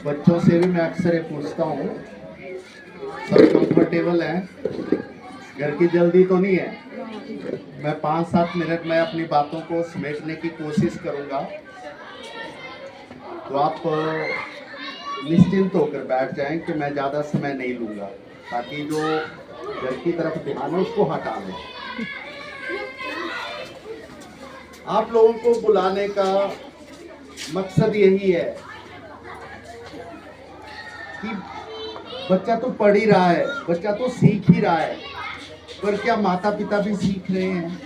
बच्चों से भी मैं अक्सर ये पूछता हूँ, सब कंफर्टेबल हैं, घर की जल्दी तो नहीं है। मैं 5-7 मिनट में अपनी बातों को समेटने की कोशिश करूँगा, तो आप निश्चिंत होकर बैठ जाएं कि मैं ज़्यादा समय नहीं लूँगा, ताकि जो घर की तरफ ध्यान है उसको हटा लें। आप लोगों को बुलाने का मकसद यही है कि बच्चा तो पढ़ ही रहा है, बच्चा तो सीख ही रहा है, पर क्या माता पिता भी सीख रहे हैं?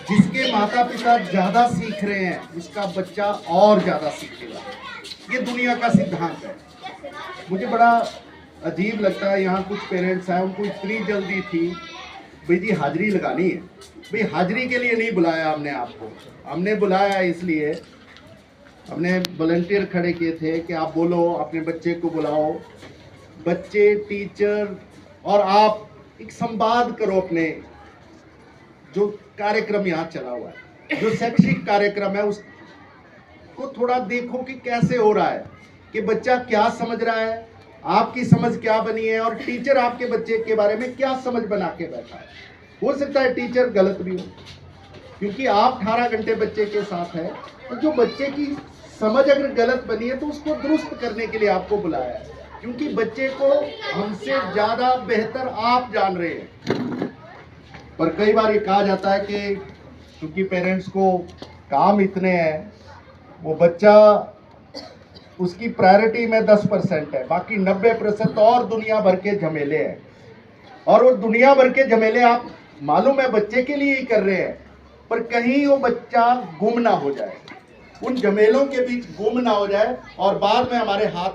जिसके माता पिता ज्यादा सीख रहे हैं उसका बच्चा और ज्यादा सीखेगा। ये दुनिया का सिद्धांत है। मुझे बड़ा अजीब लगता है, यहाँ कुछ पेरेंट्स हैं, उनको इतनी जल्दी थी, भाई जी हाजिरी लगानी है। भाई हाजिरी के लिए नहीं बुलाया हमने आपको, हमने बुलाया इसलिए, हमने वॉलंटियर खड़े किए थे कि आप बोलो, अपने बच्चे को बुलाओ, बच्चे, टीचर और आप एक संवाद करो। अपने जो कार्यक्रम यहाँ चला हुआ है, जो शैक्षिक कार्यक्रम है, उसको थोड़ा देखो कि कैसे हो रहा है, कि बच्चा क्या समझ रहा है, आपकी समझ क्या बनी है, और टीचर आपके बच्चे के बारे में क्या समझ बना के बैठा है। हो सकता है टीचर गलत भी हो, क्योंकि आप 18 घंटे बच्चे के साथ है, तो जो बच्चे की समझ अगर गलत बनी है तो उसको दुरुस्त करने के लिए आपको बुलाया है, क्योंकि बच्चे को हमसे ज्यादा बेहतर आप जान रहे हैं। पर कई बार ये कहा जाता है कि क्योंकि पेरेंट्स को काम इतने हैं, वो बच्चा, उसकी प्रायोरिटी में 10% है, बाकी 90% और दुनिया भर के झमेले हैं। और वो दुनिया भर के झमेले आप मालूम है बच्चे के लिए ही कर रहे हैं, पर कहीं वो बच्चा गुम ना हो जाए, उन झमेलों के बीच गुम ना हो जाए और बाद में हमारे हाथ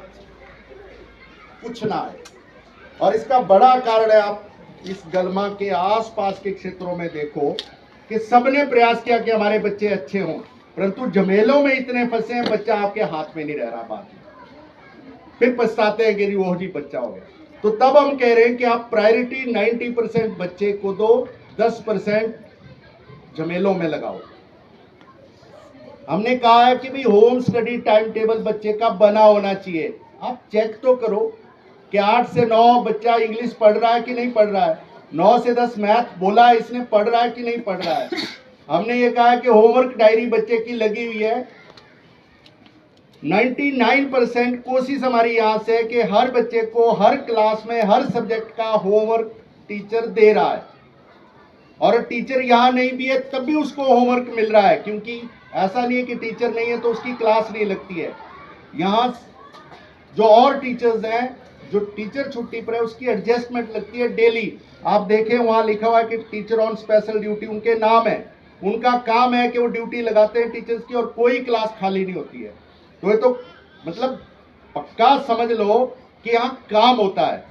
कुछ ना आए। और इसका बड़ा कारण है, आप इस गलमा के आसपास के क्षेत्रों में देखो कि सबने प्रयास किया कि हमारे बच्चे अच्छे हों, परंतु झमेलों में इतने फंसे हैं, बच्चा आपके हाथ में नहीं रह रहा। बाद में फिर पछताते हैं कि वो जी बच्चा हो गया। तो तब हम कह रहे हैं कि आप प्रायोरिटी 90% बच्चे को दो, 10% झमेलों में लगाओ। हमने कहा है कि भाई होम स्टडी टाइम टेबल बच्चे का बना होना चाहिए। आप चेक तो करो कि 8 से 9 बच्चा इंग्लिश पढ़ रहा है कि नहीं पढ़ रहा है, 9 से 10 मैथ बोला है इसने, पढ़ रहा है कि नहीं पढ़ रहा है। हमने ये कहा है कि होमवर्क डायरी बच्चे की लगी हुई है। 99% कोशिश हमारी यहाँ से है कि हर बच्चे को हर क्लास में हर सब्जेक्ट का होमवर्क टीचर दे रहा है, और टीचर यहाँ नहीं भी है तब भी उसको होमवर्क मिल रहा है, क्योंकि ऐसा नहीं है कि टीचर नहीं है तो उसकी क्लास नहीं लगती है। यहाँ जो और टीचर्स हैं, जो टीचर छुट्टी पर है उसकी एडजस्टमेंट लगती है डेली। आप देखें वहाँ लिखा हुआ है कि टीचर ऑन स्पेशल ड्यूटी, उनके नाम है, उनका काम है कि वो ड्यूटी लगाते हैं टीचर्स की, और कोई क्लास खाली नहीं होती है। तो ये तो मतलब पक्का समझ लो कि यहाँ काम होता है,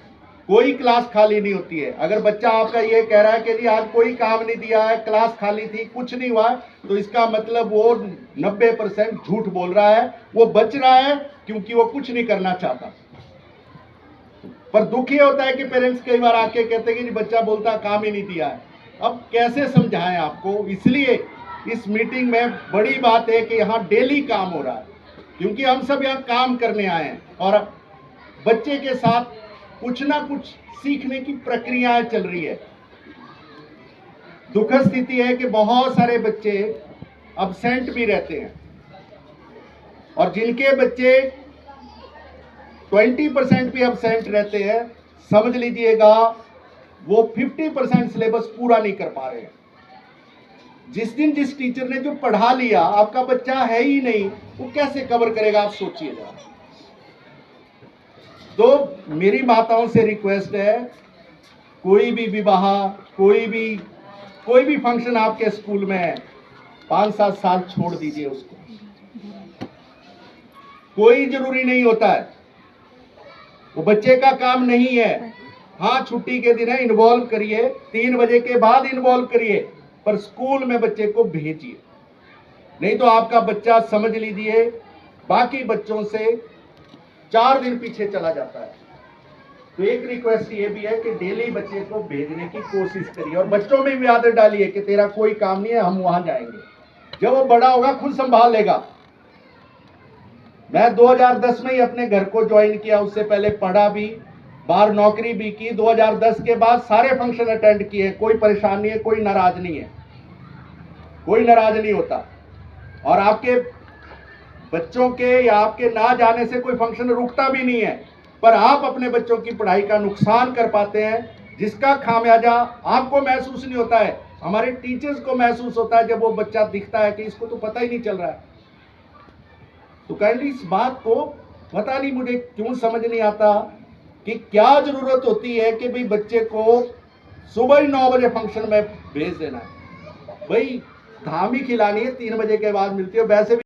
कोई क्लास खाली नहीं होती है। अगर बच्चा आपका ये कह रहा है कि जी आज कोई काम नहीं दिया है, क्लास खाली थी, कुछ नहीं हुआ, तो इसका मतलब वो 90% झूठ बोल रहा है, वो बच रहा है क्योंकि वो कुछ नहीं करना चाहता। पर दुख ये होता है कि पेरेंट्स कई बार आके कहते हैं कि बच्चा बोलता काम ही नहीं दिया है। अब कैसे समझाएं आपको? इसलिए इस मीटिंग में बड़ी बात है कि यहाँ डेली काम हो रहा है, क्योंकि हम सब यहाँ काम करने आए हैं और बच्चे के साथ कुछ ना कुछ सीखने की प्रक्रियाएं चल रही है। दुखद स्थिति है कि बहुत सारे बच्चे अब्सेंट भी रहते हैं, और जिनके बच्चे 20% भी अब्सेंट रहते हैं, समझ लीजिएगा वो 50% सिलेबस पूरा नहीं कर पा रहे हैं। जिस दिन जिस टीचर ने जो पढ़ा लिया, आपका बच्चा है ही नहीं, वो कैसे कवर करेगा? आप सोचिए जरा। तो मेरी माताओं से रिक्वेस्ट है, कोई भी विवाह, कोई भी फंक्शन आपके स्कूल में है, 5-7 साल छोड़ दीजिए उसको। कोई जरूरी नहीं होता है, वो बच्चे का काम नहीं है। हाँ, छुट्टी के दिन है, इन्वॉल्व करिए, 3 बजे के बाद इन्वॉल्व करिए, पर स्कूल में बच्चे को भेजिए। नहीं तो आपका बच्चा समझ लीजिए बाकी बच्चों से 4 दिन पीछे चला जाता है। तो एक रिक्वेस्ट ये भी है कि डेली बच्चे को भेजने की कोशिश करिए, और बच्चों में भी आदत डालिए कि तेरा कोई काम नहीं है, हम वहां जाएंगे। जब वो बड़ा होगा खुद संभाल लेगा। मैं 2010 में ही अपने घर को ज्वाइन किया, उससे पहले पढ़ा भी, बाहर नौकरी भी की। 2010 के बाद सारे फंक्शन अटेंड किए, कोई परेशानी नहीं है, कोई नाराज नहीं है, कोई नाराज नहीं होता। और आपके बच्चों के या आपके ना जाने से कोई फंक्शन रुकता भी नहीं है, पर आप अपने बच्चों की पढ़ाई का नुकसान कर पाते हैं, जिसका खामियाजा आपको महसूस नहीं होता है, हमारे टीचर्स को महसूस होता है जब वो बच्चा दिखता है कि इसको तो पता ही नहीं चल रहा है। तो काइंडली इस बात को पता नहीं मुझे क्यों समझ नहीं आता कि क्या जरूरत होती है कि भाई बच्चे को सुबह ही 9 बजे फंक्शन में भेज देना है। भाई धाम ही खिलानी है, 3 बजे के बाद मिलती है। वैसे भी